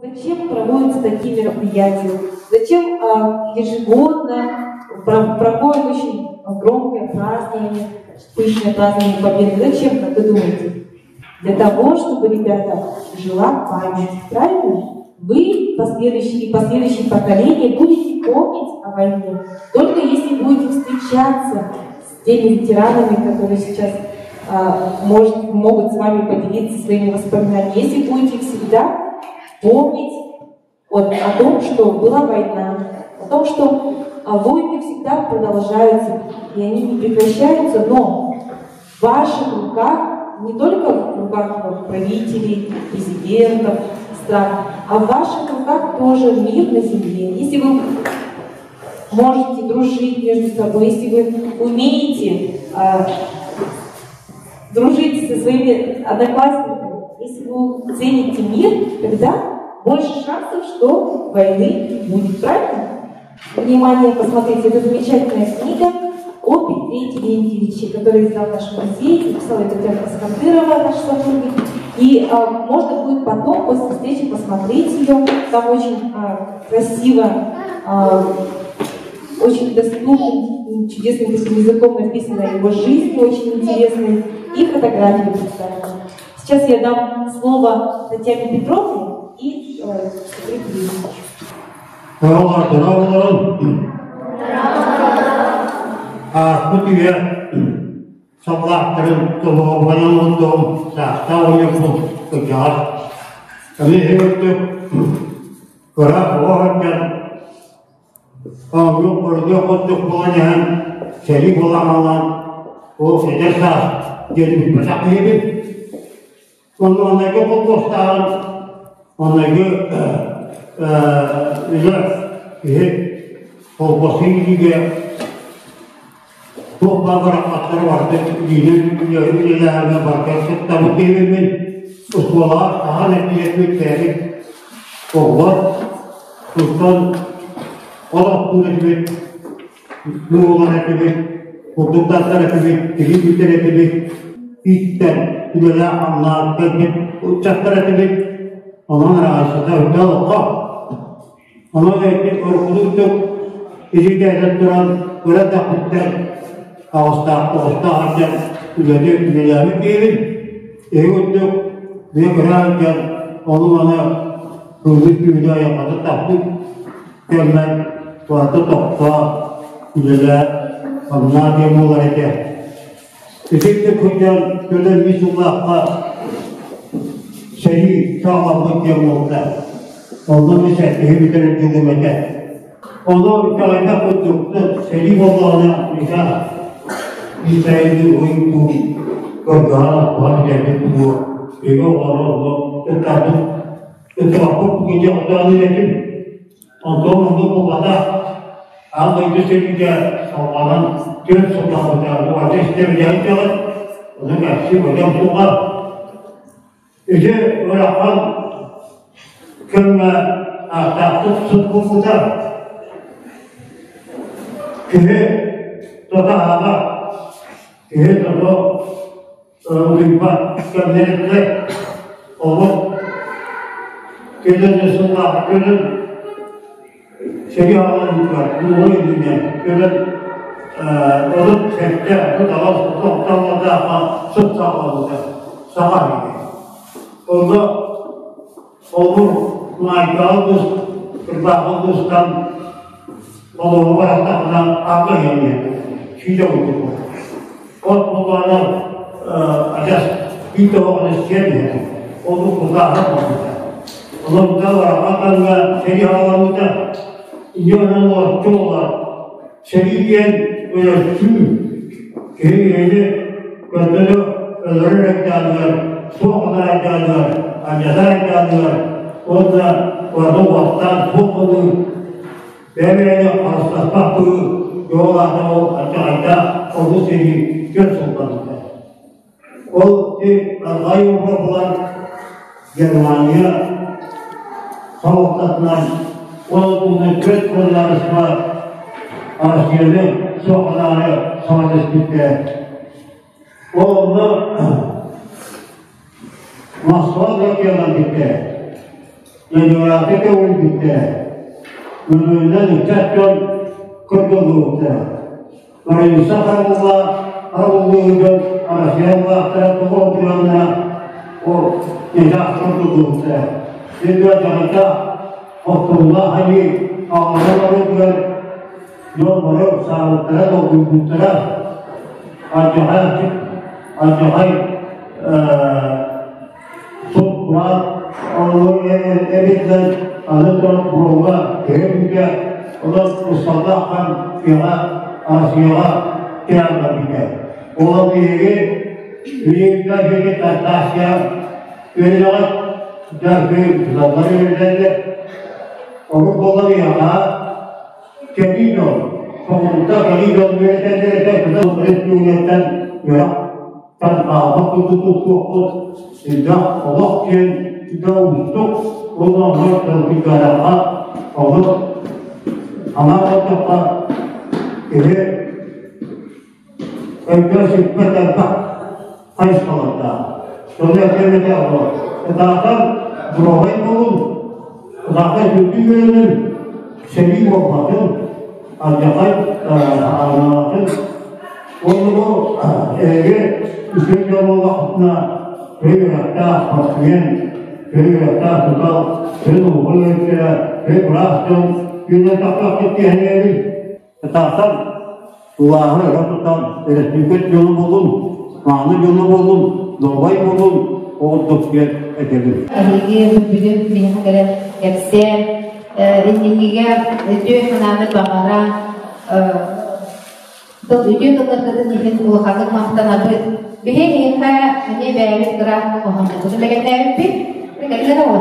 Зачем проводятся такие мероприятия? Зачем ежегодно проходит очень громкое празднование, пышное празднование Победы? Зачем, как вы думаете? Для того, чтобы, ребята, жила память. Правильно? Вы, последующие поколения, будете помнить о войне, только если будете встречаться с теми ветеранами, которые сейчас могут с вами поделиться своими воспоминаниями. Если будете всегда помнить о том, что была война, о том, что войны всегда продолжаются, и они не прекращаются, но в ваших руках, не только в руках правителей, президентов стран, а в ваших руках тоже мир на земле. Если вы можете дружить между собой, если вы умеете дружить со своими одноклассниками, если вы цените мир, тогда больше шансов, что войны будет. Правильно? Внимание, посмотрите, это замечательная книга о Петре Терентьевиче, который издал наш музей, написала Татьяна Искандырова, наш сотрудник. И можно будет потом, после встречи, посмотреть ее. Там очень красиво, очень доступным, чудесным таким языком написано его жизнь, очень интересной, и фотографии представлены. Сейчас я дам слово Татьяне Петровне и Петру Терентьевичу. Sablahtırın doğubanın olduğum sahta oyunun kıcağız. Kami hevdük kırak oğurken ağırlık kurduğu kutluk bulanyan seri bulamalan o edersaz gelip bıçak yedi. Ondaki kutlustan ondaki kolposu gibi çok bazı rakatları vardı. Dinin ilerine bakarsak tabi devimin usulalar daha netleşmekleri olur. Sultan Arap etmek, Nurullah etmek, Kutuptaslar etmek, Tilibüter etmek, İtten, Tübela anlar, Teknik, Uçaklar etmek, onun arasında öte oldu. Onun etmek korkuluktuk, İzide duran, burada takipler, Ağustos harcan ücreti dünyamı değil, eğitim ve kırarken onu bana kırdık dünya yapmadı taptık. Kemal suatu topla ücretler anlar demolar eder. Özellikle kırcan gören Müslümanlar seri sağlamlık demolar. Ondan mesela tehlikeli cümlete. Onu ülkede kutupta seri olana mesela İsrail'in oyunu kırgara var dedi bu. Ego var tetapi bu gece odanı dedim. Ondan bu kadar ama İngilizce sağlanan göz sokaklarda bu ateşleri yayınlar. Onun karşı hocam tuğla. İşte bırakan kırma tahtık sıkıntıda köye totağına köye totu uyumpa gömlelikle olup gelen Resulullah gelen şeriatın var, bu oyunluğuna gelen olup çekte, bu dağız toplamada ama süt sağlamada sağlar gibi. Orada olur, maikalı dost, kırbağlı dosttan Allah'ın varatlarından ağır yanıyor. Şöyle oldu bu. Onlara adas bir de o adas gelmiyor. Onu kullanamadı. Allah'ın varatlarında seri havalarında İnsanlar çoğular seriyen böyle tüm köyleri gözleri öldürerek geldiler. Soğukarak geldiler. Ancasarak geldiler. Orada vaktan soğukalı Deveye hastalık yollarda o acayda onu seni göz sultanında. O Allah'ı yapılan Germanya savuklatlar olduğunu göz kollarışma arşivini sokakları savaştıkta. Onu Moskva'da yalan gitti. Yeniyorate de oyun bitti. Ünlüğünden uçaktan kurtuldu. Sonra insan Arabuluğundan Arasiyon'la tarafı olduğuna o ceza kurtuldu. Şimdi acaba Okulda hani ağırları yolları sağlıklara da uygunlara acayip tutkular onu evinden alıdan buruma gelince ona ısladaktan Asya'ya gelmedi. Olan biri büyükler gibi taşya verilen dergi zamanı verildi. Onu kullanıyorlar. Geliyor. Komuta geliyor. Müredenlerden kısa üretimden ya. Kan ağabey tutup tidak Allah yang kita untuk Allah berbicara Allah amat cepat ini engkau sifat apa harus kalau soalnya kita Allah tetapi berawal pun tetapi juga seni wabahnya ajak anak untuk Üstünce Allah'ına Peygamber'e hasbiyen, Peygamber'e tutal, Peygamber'e bıraktım, günde taklak etti henüz. Tetapi Allah'ı tutal, resmiket yolu bulun, manı yolu bulun, doğay bulun, o doktor edelim. Ahigi bugün bir kere hepsi indikiga tüy kanalda bakara Tujuh dokter ini dua kali mampu nabi. Bihin ini bayi gerak, orang itu sebagai nabi, mereka tidak tahu.